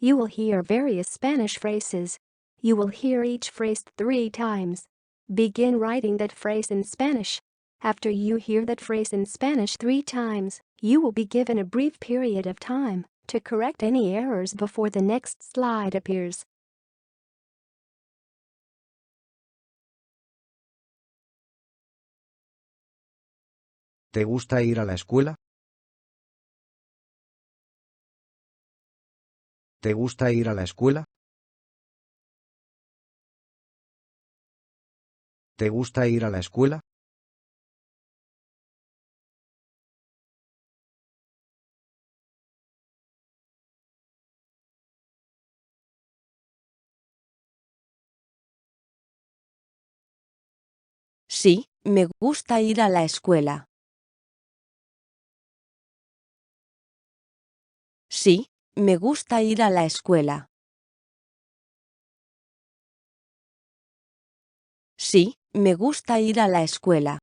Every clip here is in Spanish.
You will hear various Spanish phrases. You will hear each phrase 3 times. Begin writing that phrase in Spanish. After you hear that phrase in Spanish 3 times, you will be given a brief period of time to correct any errors before the next slide appears. ¿Te gusta ir a la escuela? ¿Te gusta ir a la escuela? ¿Te gusta ir a la escuela? Sí, me gusta ir a la escuela. Sí, me gusta ir a la escuela. Sí, me gusta ir a la escuela.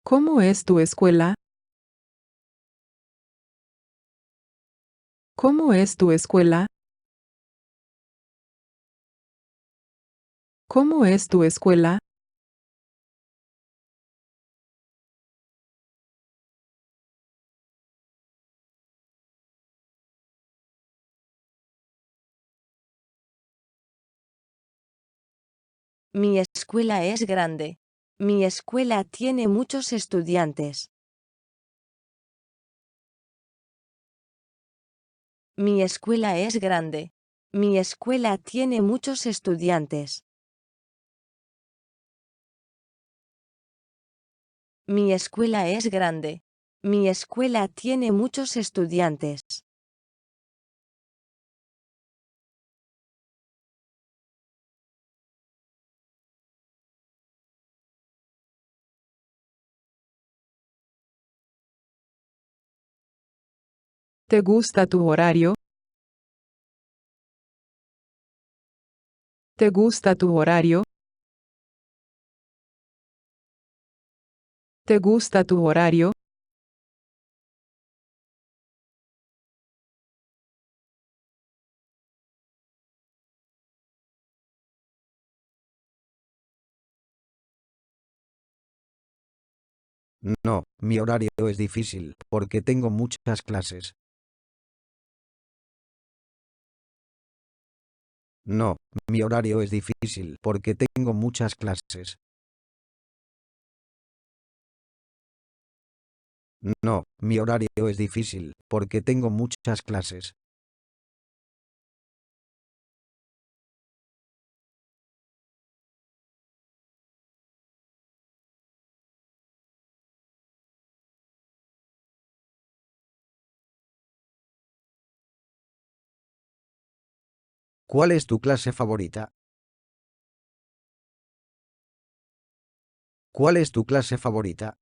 ¿Cómo es tu escuela? ¿Cómo es tu escuela? ¿Cómo es tu escuela? Mi escuela es grande. Mi escuela tiene muchos estudiantes. Mi escuela es grande. Mi escuela tiene muchos estudiantes. Mi escuela es grande. Mi escuela tiene muchos estudiantes. ¿Te gusta tu horario? ¿Te gusta tu horario? ¿Te gusta tu horario? No, mi horario es difícil, porque tengo muchas clases. No, mi horario es difícil, porque tengo muchas clases. No, mi horario es difícil, porque tengo muchas clases. ¿Cuál es tu clase favorita? ¿Cuál es tu clase favorita?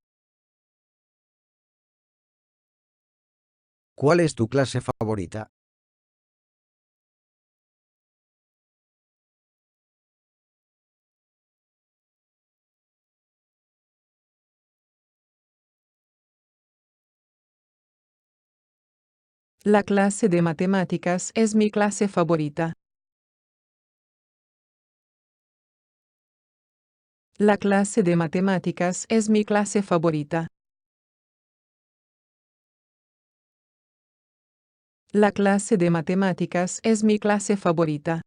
¿Cuál es tu clase favorita? La clase de matemáticas es mi clase favorita. La clase de matemáticas es mi clase favorita. La clase de matemáticas es mi clase favorita.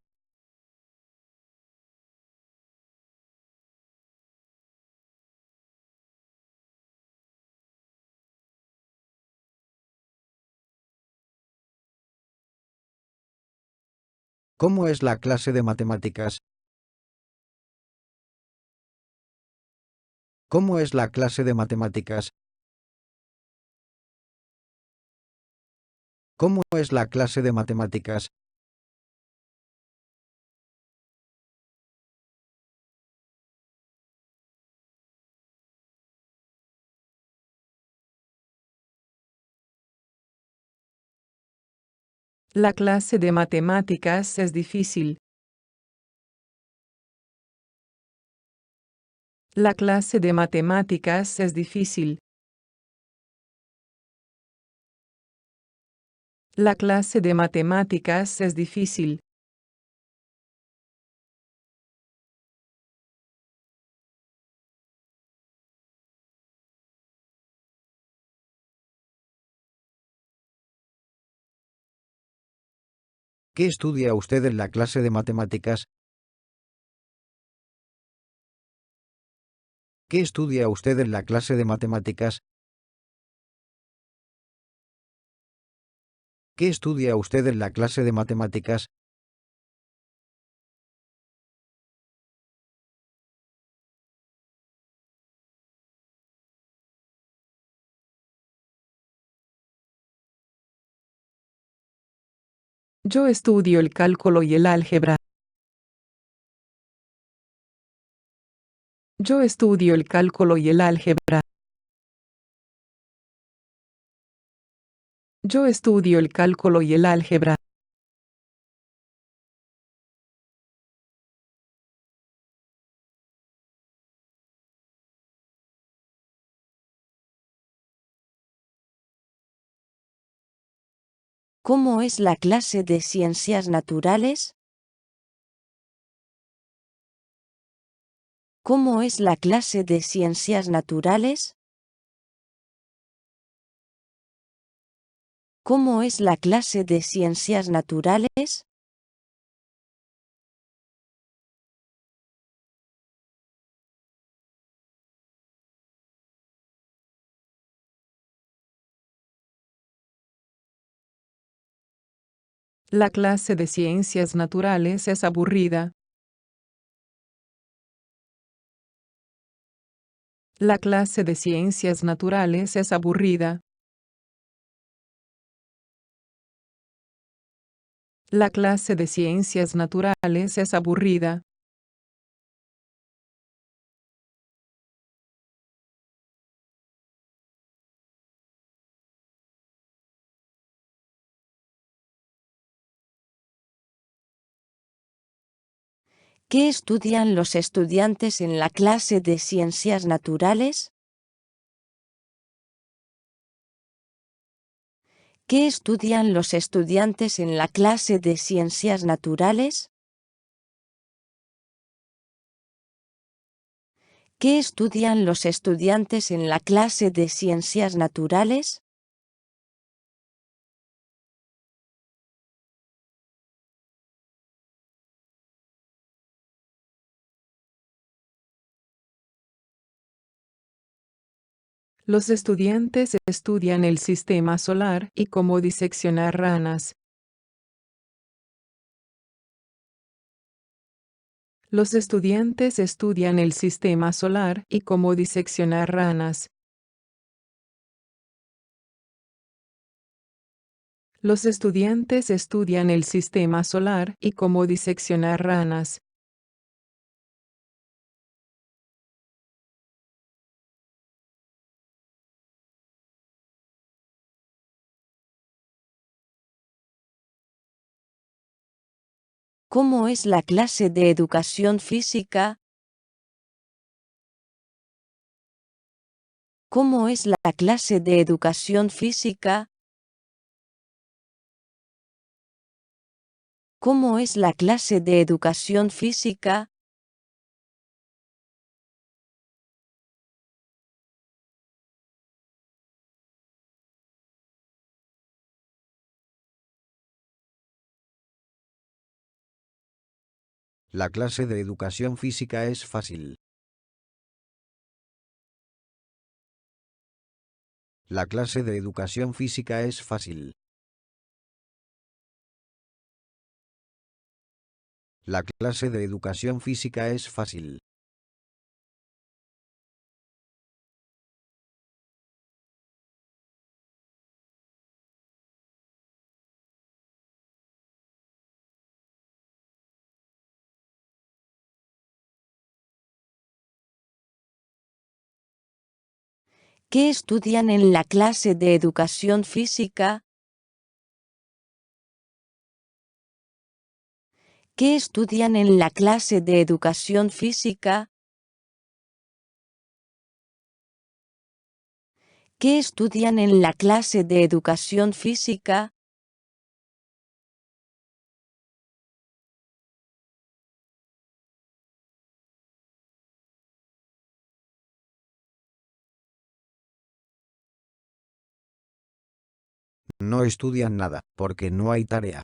¿Cómo es la clase de matemáticas? ¿Cómo es la clase de matemáticas? ¿Cómo es la clase de matemáticas? La clase de matemáticas es difícil. La clase de matemáticas es difícil. La clase de matemáticas es difícil. ¿Qué estudia usted en la clase de matemáticas? ¿Qué estudia usted en la clase de matemáticas? ¿Qué estudia usted en la clase de matemáticas? Yo estudio el cálculo y el álgebra. Yo estudio el cálculo y el álgebra. Yo estudio el cálculo y el álgebra. ¿Cómo es la clase de ciencias naturales? ¿Cómo es la clase de ciencias naturales? ¿Cómo es la clase de ciencias naturales? La clase de ciencias naturales es aburrida. La clase de ciencias naturales es aburrida. La clase de ciencias naturales es aburrida. ¿Qué estudian los estudiantes en la clase de ciencias naturales? ¿Qué estudian los estudiantes en la clase de ciencias naturales? ¿Qué estudian los estudiantes en la clase de ciencias naturales? Los estudiantes estudian el sistema solar y cómo diseccionar ranas. Los estudiantes estudian el sistema solar y cómo diseccionar ranas. Los estudiantes estudian el sistema solar y cómo diseccionar ranas. ¿Cómo es la clase de educación física? ¿Cómo es la clase de educación física? ¿Cómo es la clase de educación física? La clase de educación física es fácil. La clase de educación física es fácil. La clase de educación física es fácil. ¿Qué estudian en la clase de educación física? ¿Qué estudian en la clase de educación física? ¿Qué estudian en la clase de educación física? No estudian nada, porque no hay tarea.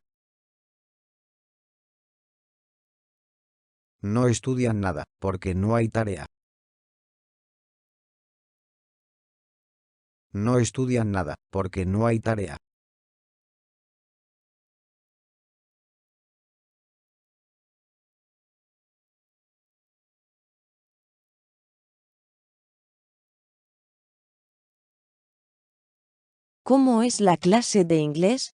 No estudian nada, porque no hay tarea. No estudian nada, porque no hay tarea. ¿Cómo es la clase de inglés?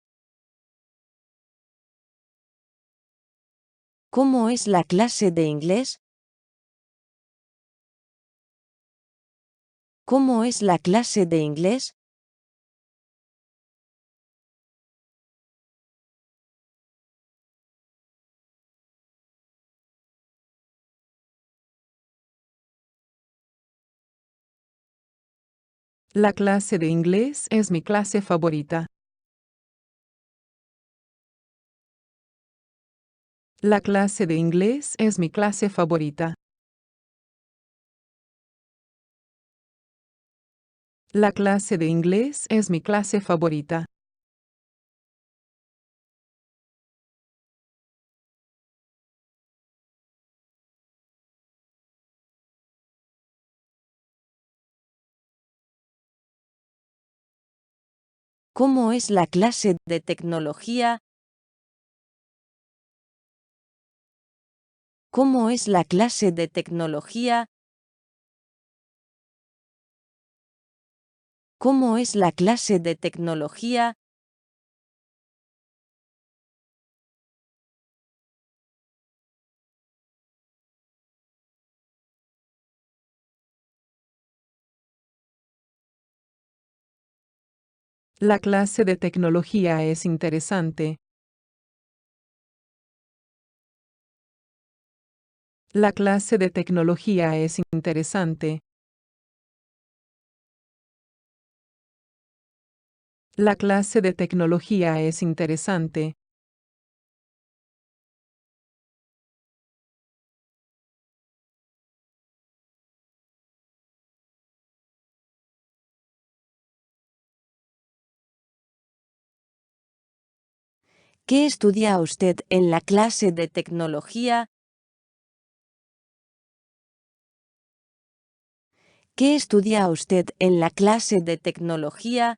¿Cómo es la clase de inglés? ¿Cómo es la clase de inglés? La clase de inglés es mi clase favorita. La clase de inglés es mi clase favorita. La clase de inglés es mi clase favorita. ¿Cómo es la clase de tecnología? ¿Cómo es la clase de tecnología? ¿Cómo es la clase de tecnología? La clase de tecnología es interesante. La clase de tecnología es interesante. La clase de tecnología es interesante. ¿Qué estudia usted en la clase de tecnología? ¿Qué estudia usted en la clase de tecnología?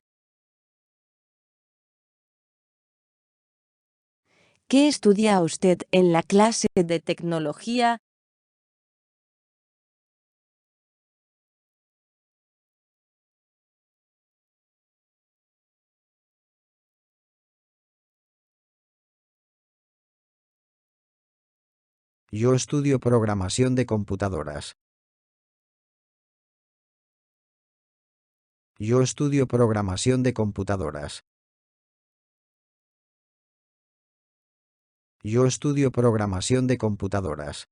¿Qué estudia usted en la clase de tecnología? Yo estudio programación de computadoras. Yo estudio programación de computadoras. Yo estudio programación de computadoras.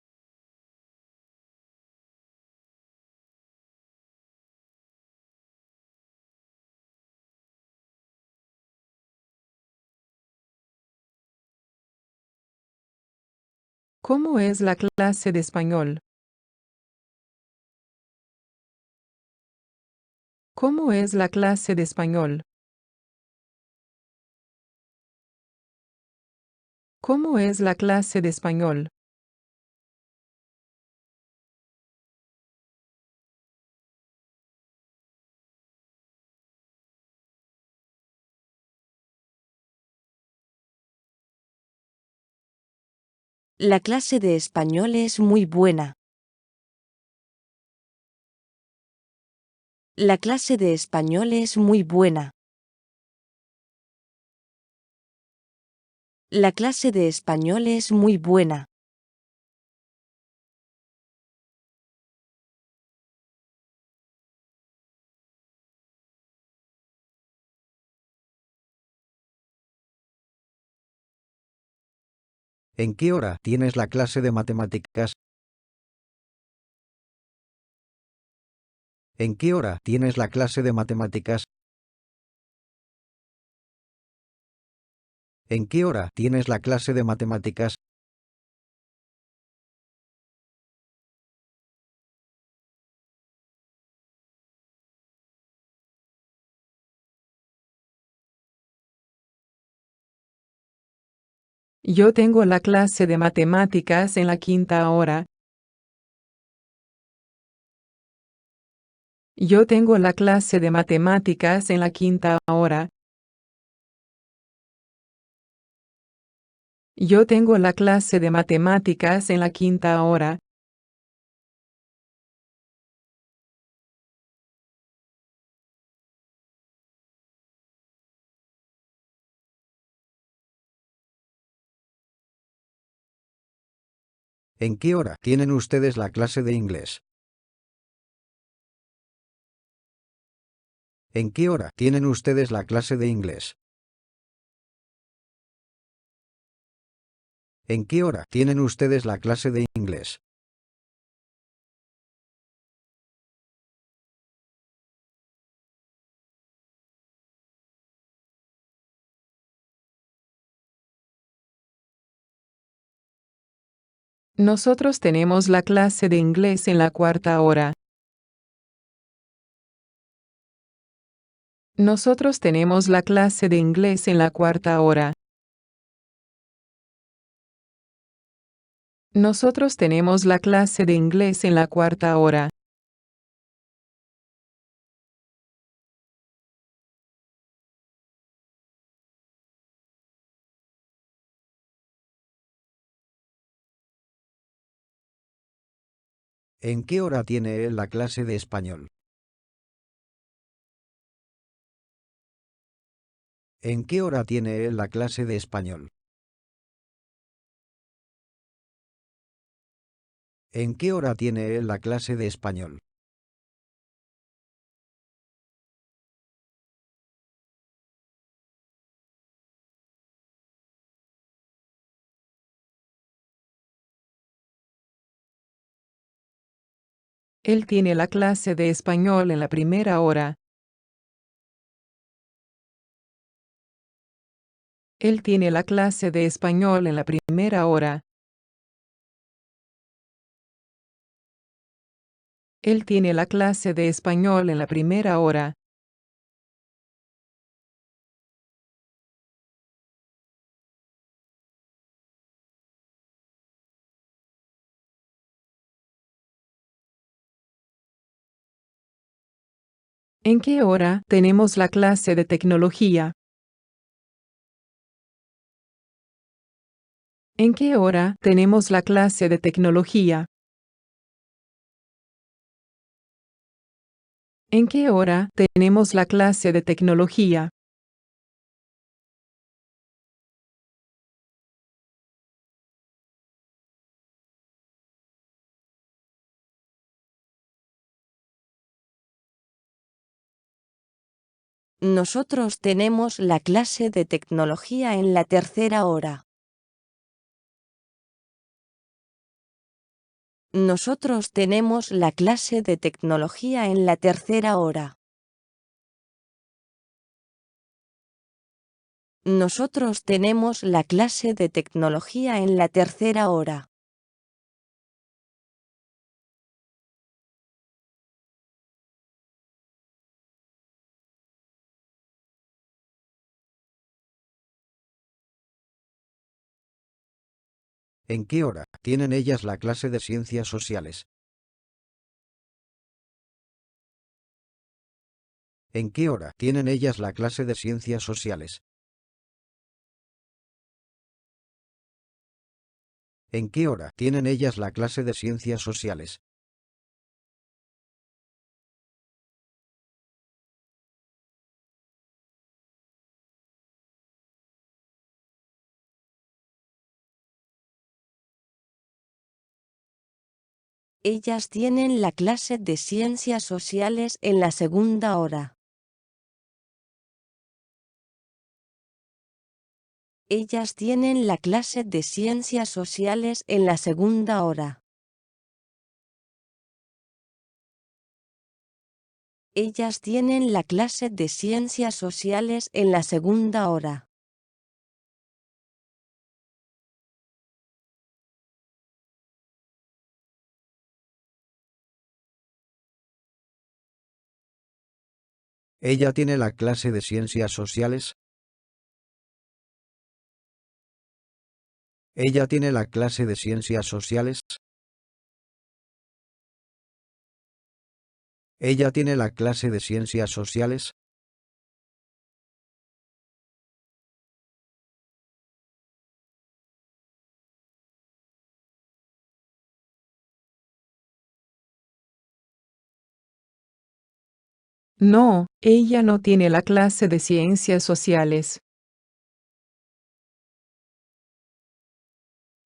¿Cómo es la clase de español? ¿Cómo es la clase de español? ¿Cómo es la clase de español? La clase de español es muy buena. La clase de español es muy buena. La clase de español es muy buena. ¿En qué hora tienes la clase de matemáticas? ¿En qué hora tienes la clase de matemáticas? ¿En qué hora tienes la clase de matemáticas? Yo tengo la clase de matemáticas en la 5ª hora. Yo tengo la clase de matemáticas en la 5ª hora. Yo tengo la clase de matemáticas en la 5ª hora. ¿En qué hora tienen ustedes la clase de inglés? ¿En qué hora tienen ustedes la clase de inglés? ¿En qué hora tienen ustedes la clase de inglés? Nosotros tenemos la clase de inglés en la 4ª hora. Nosotros tenemos la clase de inglés en la 4ª hora. Nosotros tenemos la clase de inglés en la 4ª hora. ¿En qué hora tiene él la clase de español? ¿En qué hora tiene él la clase de español? ¿En qué hora tiene él la clase de español? Él tiene la clase de español en la 1ª hora. Él tiene la clase de español en la 1ª hora. Él tiene la clase de español en la 1ª hora. ¿En qué hora tenemos la clase de tecnología? ¿En qué hora tenemos la clase de tecnología? ¿En qué hora tenemos la clase de tecnología? Nosotros tenemos la clase de tecnología en la 3ª hora. Nosotros tenemos la clase de tecnología en la 3ª hora. Nosotros tenemos la clase de tecnología en la 3ª hora. ¿En qué hora tienen ellas la clase de ciencias sociales? ¿En qué hora tienen ellas la clase de ciencias sociales? ¿En qué hora tienen ellas la clase de ciencias sociales? Ellas tienen la clase de ciencias sociales en la 2ª hora. Ellas tienen la clase de ciencias sociales en la segunda hora. Ellas tienen la clase de ciencias sociales en la segunda hora. Ella tiene la clase de ciencias sociales. Ella tiene la clase de ciencias sociales. Ella tiene la clase de ciencias sociales. No, ella no tiene la clase de ciencias sociales.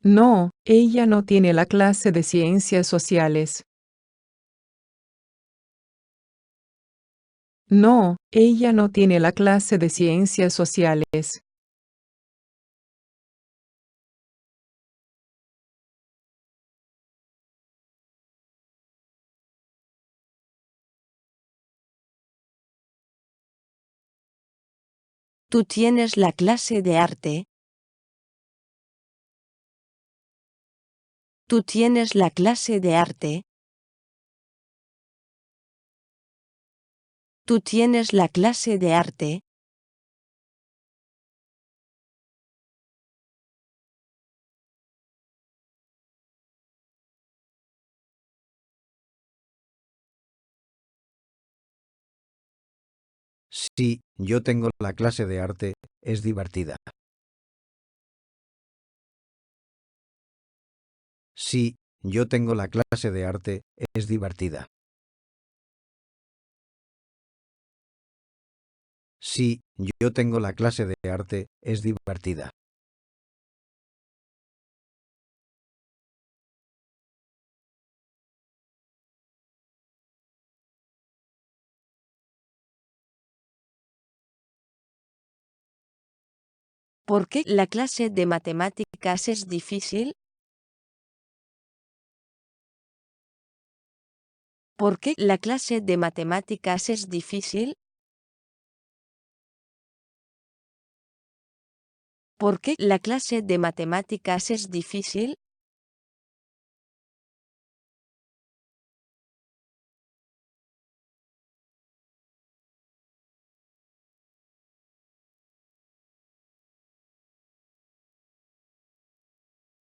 No, ella no tiene la clase de ciencias sociales. No, ella no tiene la clase de ciencias sociales. ¿Tú tienes la clase de arte? ¿Tú tienes la clase de arte? ¿Tú tienes la clase de arte? Sí, yo tengo la clase de arte, es divertida. Sí, yo tengo la clase de arte, es divertida. Sí, yo tengo la clase de arte, es divertida. ¿Por qué la clase de matemáticas es difícil? ¿Por qué la clase de matemáticas es difícil? ¿Por qué la clase de matemáticas es difícil?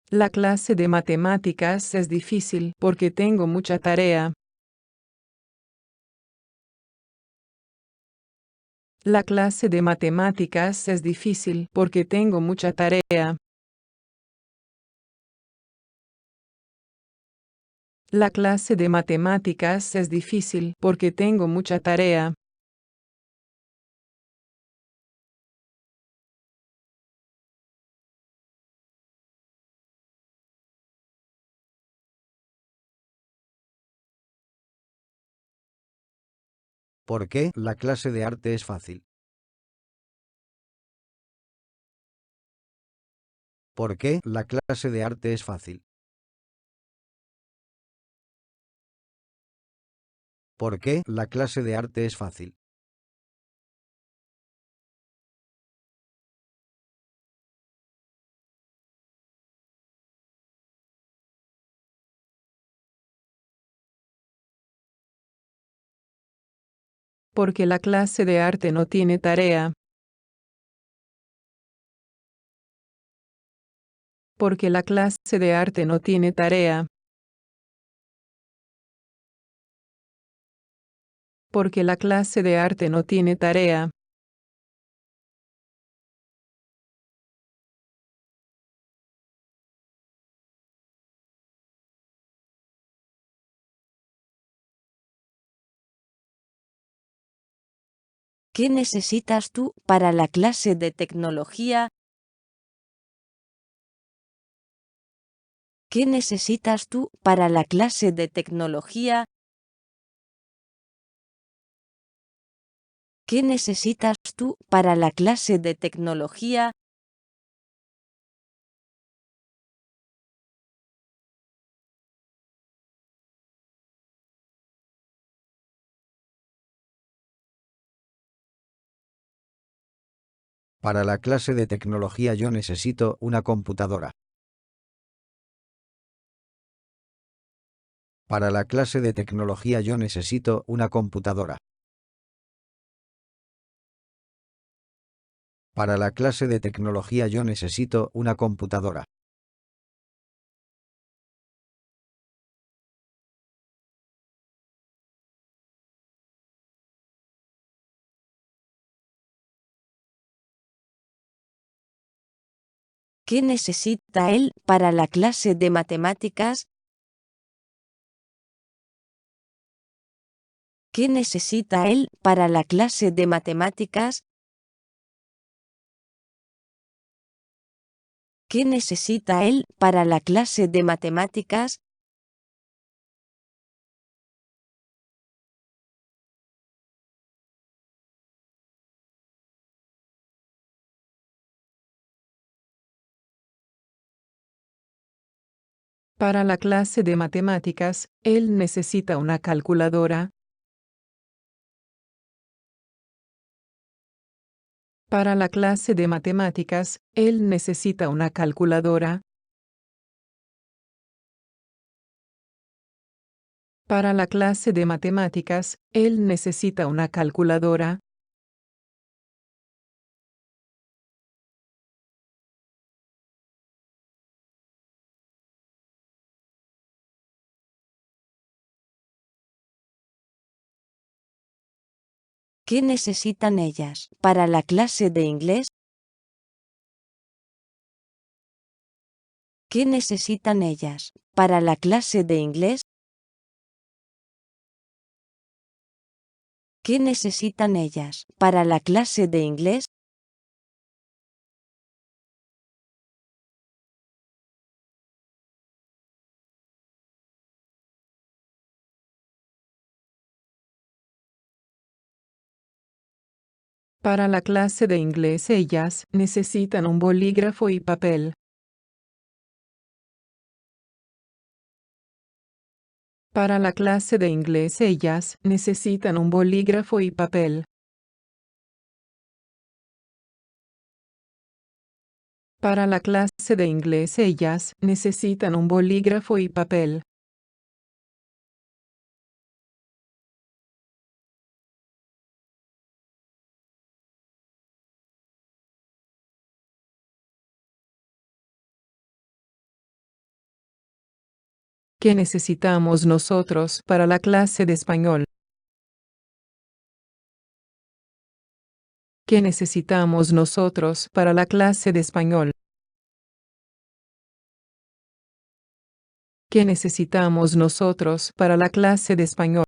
La clase de matemáticas es difícil porque tengo mucha tarea. La clase de matemáticas es difícil porque tengo mucha tarea. La clase de matemáticas es difícil porque tengo mucha tarea. ¿Por qué la clase de arte es fácil? ¿Por qué la clase de arte es fácil? ¿Por qué la clase de arte es fácil? Porque la clase de arte no tiene tarea. Porque la clase de arte no tiene tarea. Porque la clase de arte no tiene tarea. ¿Qué necesitas tú para la clase de tecnología? ¿Qué necesitas tú para la clase de tecnología? ¿Qué necesitas tú para la clase de tecnología? Para la clase de tecnología yo necesito una computadora. Para la clase de tecnología yo necesito una computadora. Para la clase de tecnología yo necesito una computadora. ¿Qué necesita él para la clase de matemáticas? ¿Qué necesita él para la clase de matemáticas? ¿Qué necesita él para la clase de matemáticas? Para la clase de matemáticas, él necesita una calculadora. Para la clase de matemáticas, él necesita una calculadora. Para la clase de matemáticas, él necesita una calculadora. ¿Qué necesitan ellas para la clase de inglés? ¿Qué necesitan ellas para la clase de inglés? ¿Qué necesitan ellas para la clase de inglés? Para la clase de inglés ellas necesitan un bolígrafo y papel. Para la clase de inglés ellas necesitan un bolígrafo y papel. Para la clase de inglés ellas necesitan un bolígrafo y papel. ¿Qué necesitamos nosotros para la clase de español? ¿Qué necesitamos nosotros para la clase de español? ¿Qué necesitamos nosotros para la clase de español?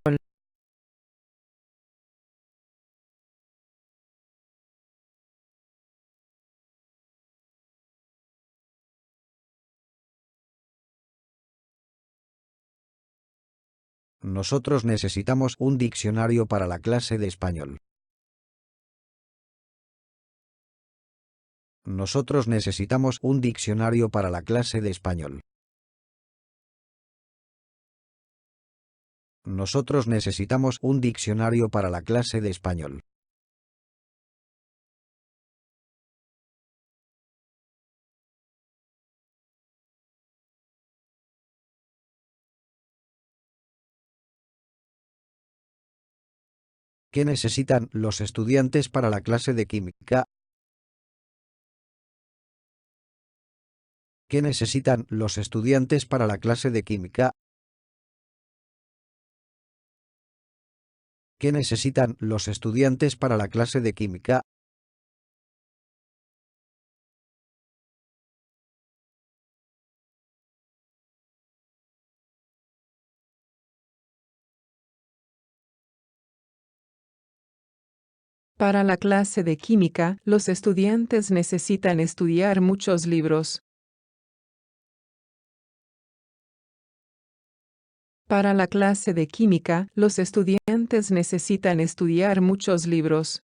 Nosotros necesitamos un diccionario para la clase de español. Nosotros necesitamos un diccionario para la clase de español. Nosotros necesitamos un diccionario para la clase de español. ¿Qué necesitan los estudiantes para la clase de química? ¿Qué necesitan los estudiantes para la clase de química? ¿Qué necesitan los estudiantes para la clase de química? Para la clase de química, los estudiantes necesitan estudiar muchos libros. Para la clase de química, los estudiantes necesitan estudiar muchos libros.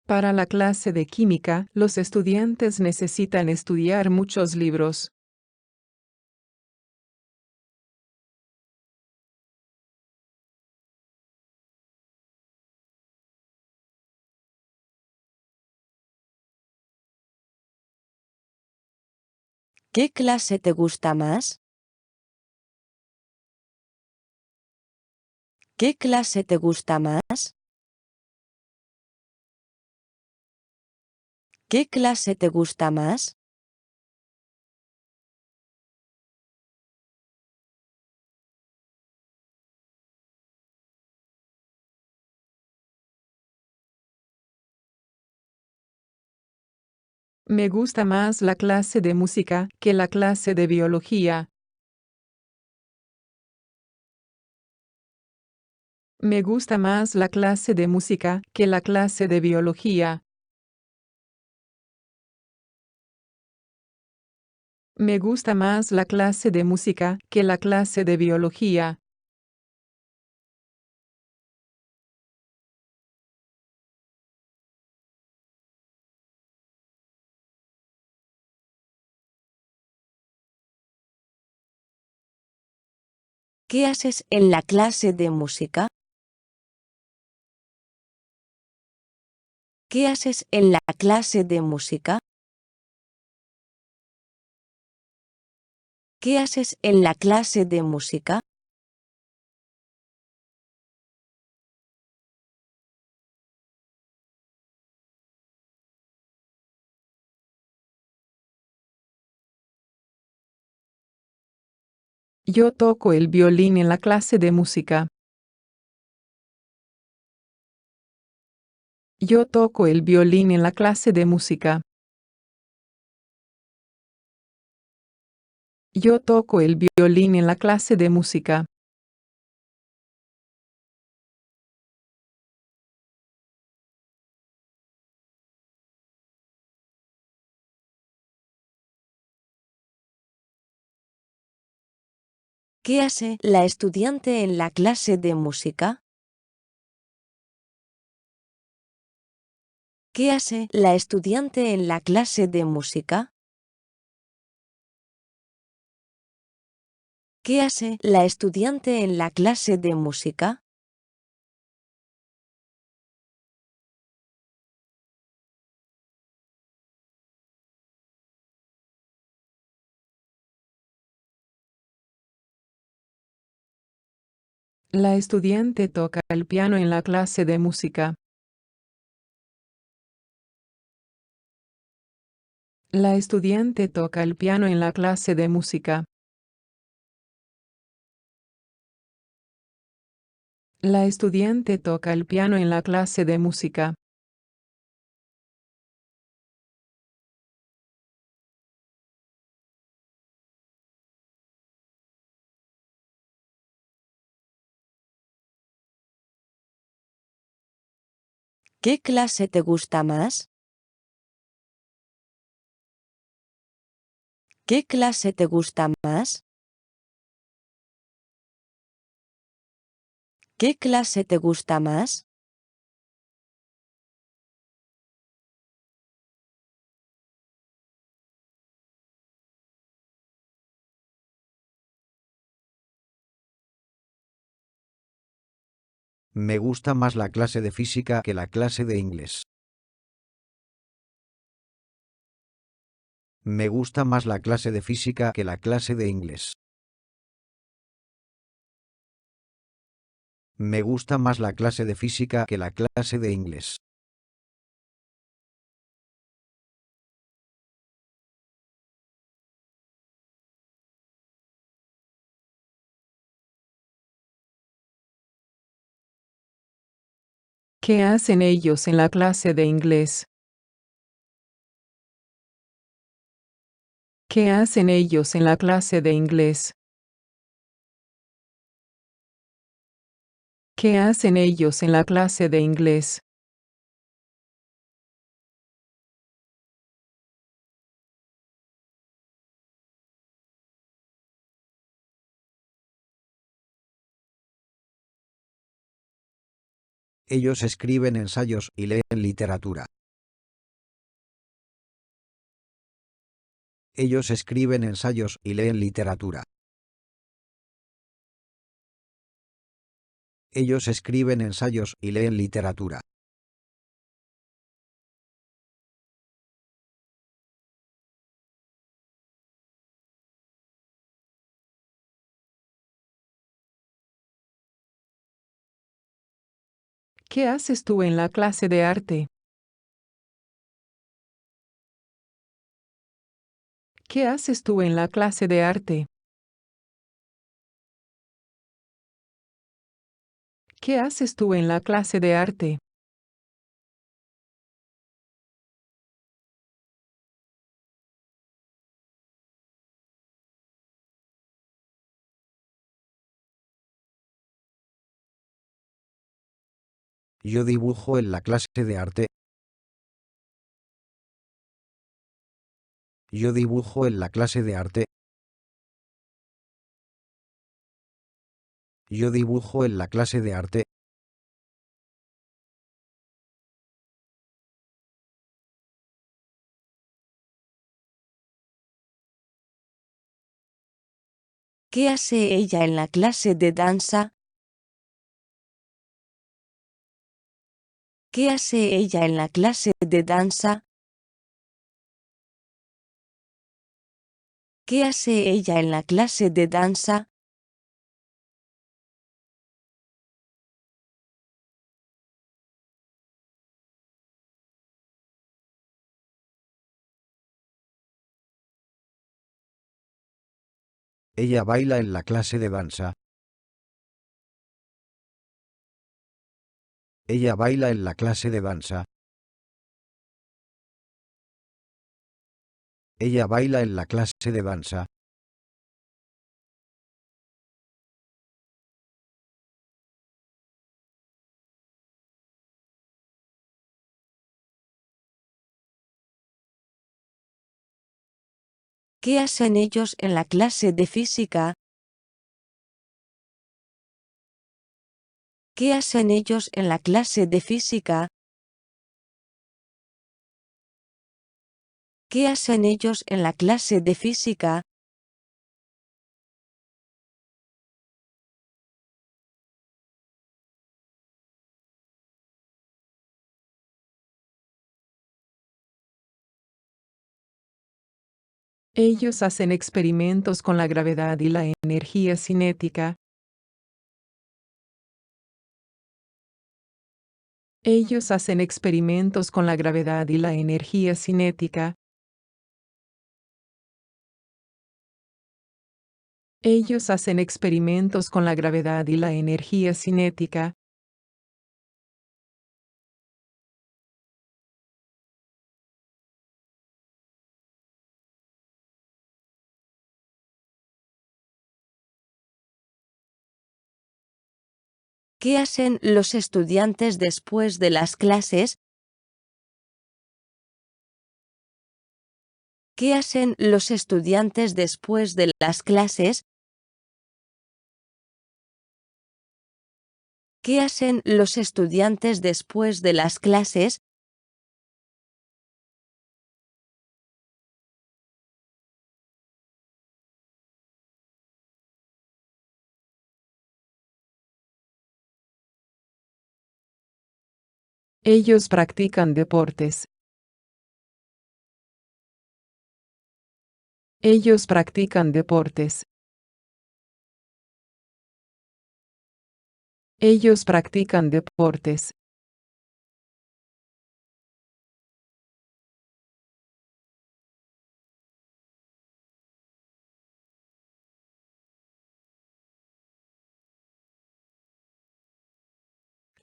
Para la clase de química, los estudiantes necesitan estudiar muchos libros. ¿Qué clase te gusta más? ¿Qué clase te gusta más? ¿Qué clase te gusta más? Me gusta más la clase de música que la clase de biología. Me gusta más la clase de música que la clase de biología. Me gusta más la clase de música que la clase de biología. ¿Qué haces en la clase de música? ¿Qué haces en la clase de música? ¿Qué haces en la clase de música? Yo toco el violín en la clase de música. Yo toco el violín en la clase de música. Yo toco el violín en la clase de música. ¿Qué hace la estudiante en la clase de música? ¿Qué hace la estudiante en la clase de música? ¿Qué hace la estudiante en la clase de música? La estudiante toca el piano en la clase de música. La estudiante toca el piano en la clase de música. La estudiante toca el piano en la clase de música. ¿Qué clase te gusta más? ¿Qué clase te gusta más? ¿Qué clase te gusta más? Me gusta más la clase de física que la clase de inglés. Me gusta más la clase de física que la clase de inglés. Me gusta más la clase de física que la clase de inglés. ¿Qué hacen ellos en la clase de inglés? ¿Qué hacen ellos en la clase de inglés? ¿Qué hacen ellos en la clase de inglés? Ellos escriben ensayos y leen literatura. Ellos escriben ensayos y leen literatura. Ellos escriben ensayos y leen literatura. ¿Qué haces tú en la clase de arte? ¿Qué haces tú en la clase de arte? ¿Qué haces tú en la clase de arte? Yo dibujo en la clase de arte. Yo dibujo en la clase de arte. Yo dibujo en la clase de arte. ¿Qué hace ella en la clase de danza? ¿Qué hace ella en la clase de danza? ¿Qué hace ella en la clase de danza? Ella baila en la clase de danza. Ella baila en la clase de danza. Ella baila en la clase de danza. ¿Qué hacen ellos en la clase de física? ¿Qué hacen ellos en la clase de física? ¿Qué hacen ellos en la clase de física? Ellos hacen experimentos con la gravedad y la energía cinética. Ellos hacen experimentos con la gravedad y la energía cinética. Ellos hacen experimentos con la gravedad y la energía cinética. ¿Qué hacen los estudiantes después de las clases? ¿Qué hacen los estudiantes después de las clases? ¿Qué hacen los estudiantes después de las clases? Ellos practican deportes. Ellos practican deportes. Ellos practican deportes.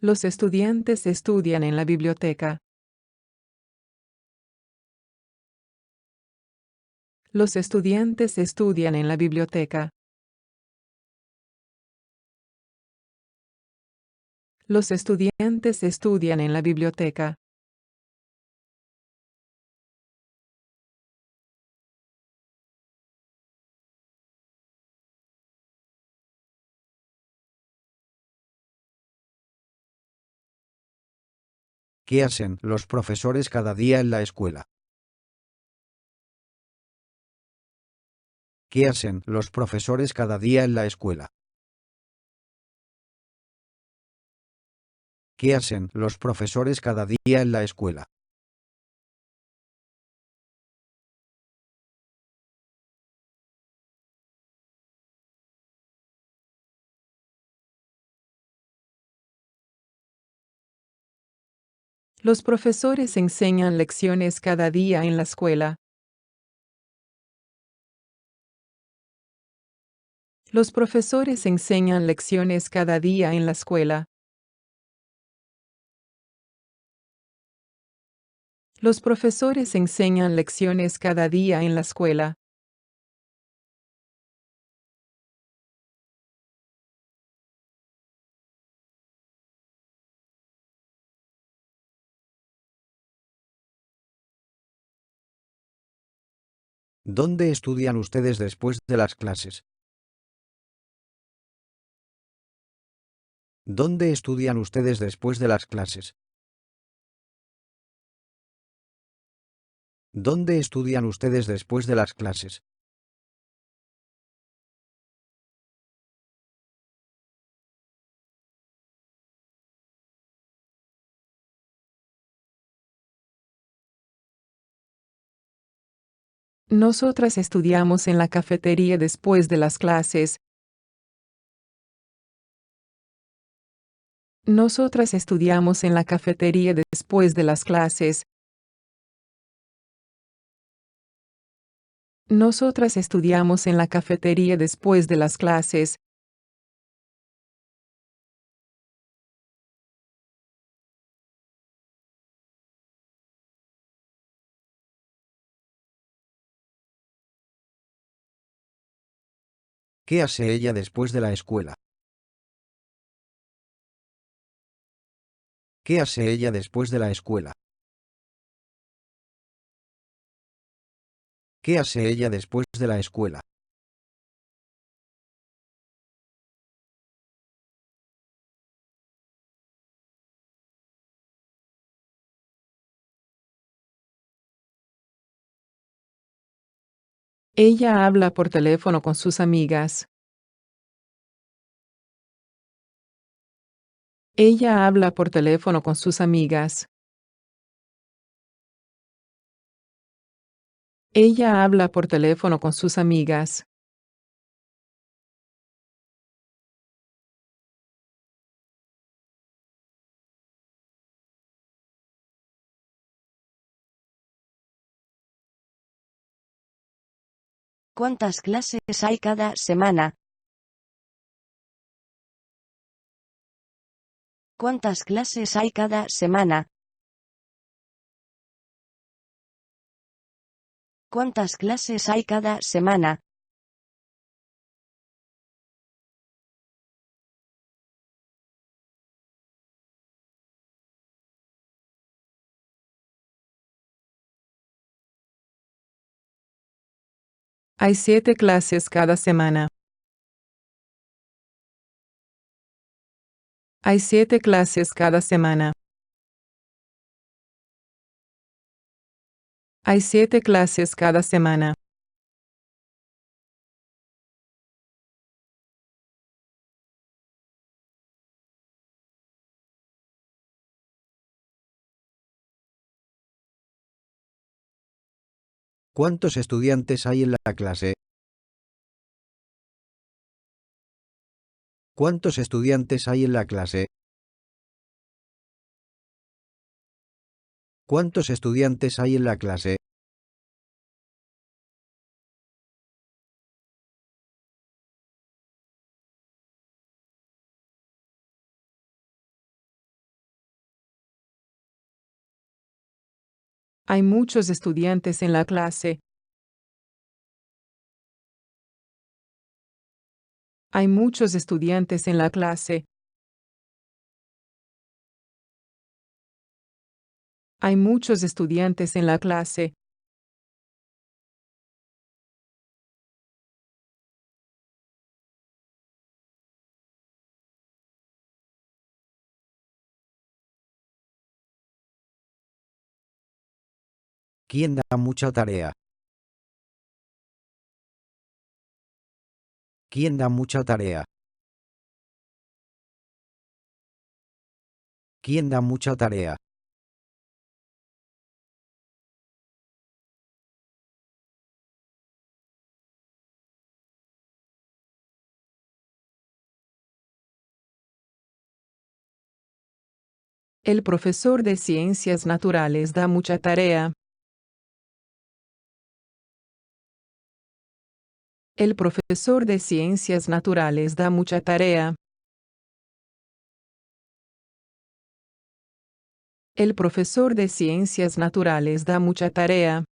Los estudiantes estudian en la biblioteca. Los estudiantes estudian en la biblioteca. Los estudiantes estudian en la biblioteca. ¿Qué hacen los profesores cada día en la escuela? ¿Qué hacen los profesores cada día en la escuela? ¿Qué hacen los profesores cada día en la escuela? Los profesores enseñan lecciones cada día en la escuela. Los profesores enseñan lecciones cada día en la escuela. Los profesores enseñan lecciones cada día en la escuela. ¿Dónde estudian ustedes después de las clases? ¿Dónde estudian ustedes después de las clases? ¿Dónde estudian ustedes después de las clases? Nosotras estudiamos en la cafetería después de las clases. Nosotras estudiamos en la cafetería después de las clases. Nosotras estudiamos en la cafetería después de las clases. ¿Qué hace ella después de la escuela? ¿Qué hace ella después de la escuela? ¿Qué hace ella después de la escuela? Ella habla por teléfono con sus amigas. Ella habla por teléfono con sus amigas. Ella habla por teléfono con sus amigas. ¿Cuántas clases hay cada semana? ¿Cuántas clases hay cada semana? ¿Cuántas clases hay cada semana? Hay 7 clases cada semana. Hay 7 clases cada semana. Hay 7 clases cada semana. ¿Cuántos estudiantes hay en la clase? ¿Cuántos estudiantes hay en la clase? ¿Cuántos estudiantes hay en la clase? Hay muchos estudiantes en la clase. Hay muchos estudiantes en la clase. Hay muchos estudiantes en la clase. ¿Quién da mucha tarea? ¿Quién da mucha tarea? ¿Quién da mucha tarea? El profesor de ciencias naturales da mucha tarea. El profesor de ciencias naturales da mucha tarea. El profesor de ciencias naturales da mucha tarea.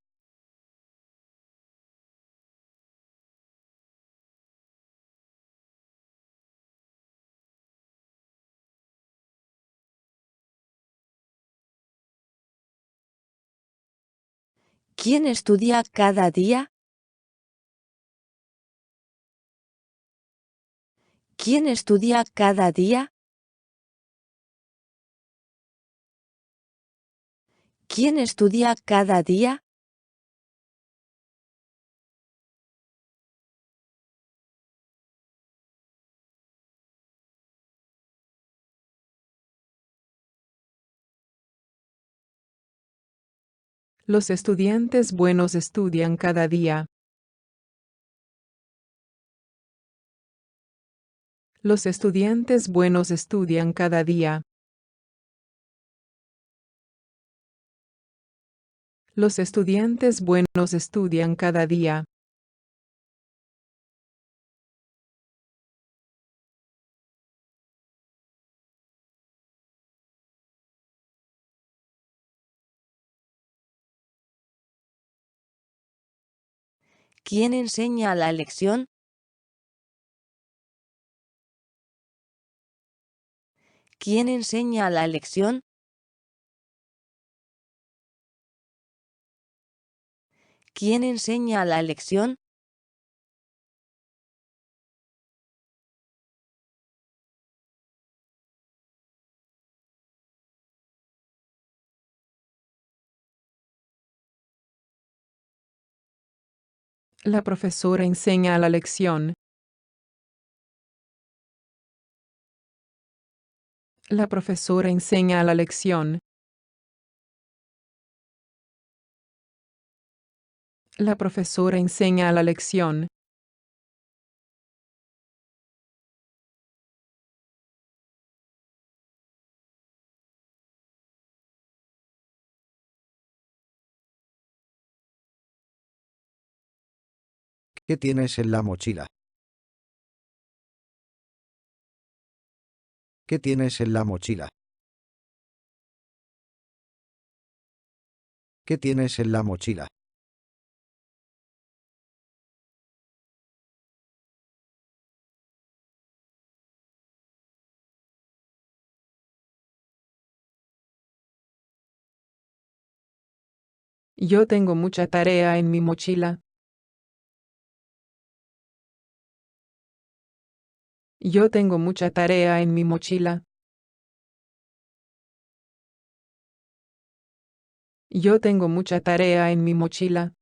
¿Quién estudia cada día? ¿Quién estudia cada día? ¿Quién estudia cada día? Los estudiantes buenos estudian cada día. Los estudiantes buenos estudian cada día. Los estudiantes buenos estudian cada día. ¿Quién enseña la lección? ¿Quién enseña la lección? ¿Quién enseña la lección? La profesora enseña la lección. La profesora enseña la lección. La profesora enseña la lección. ¿Qué tienes en la mochila? ¿Qué tienes en la mochila? ¿Qué tienes en la mochila? Yo tengo mucha tarea en mi mochila. Yo tengo mucha tarea en mi mochila. Yo tengo mucha tarea en mi mochila.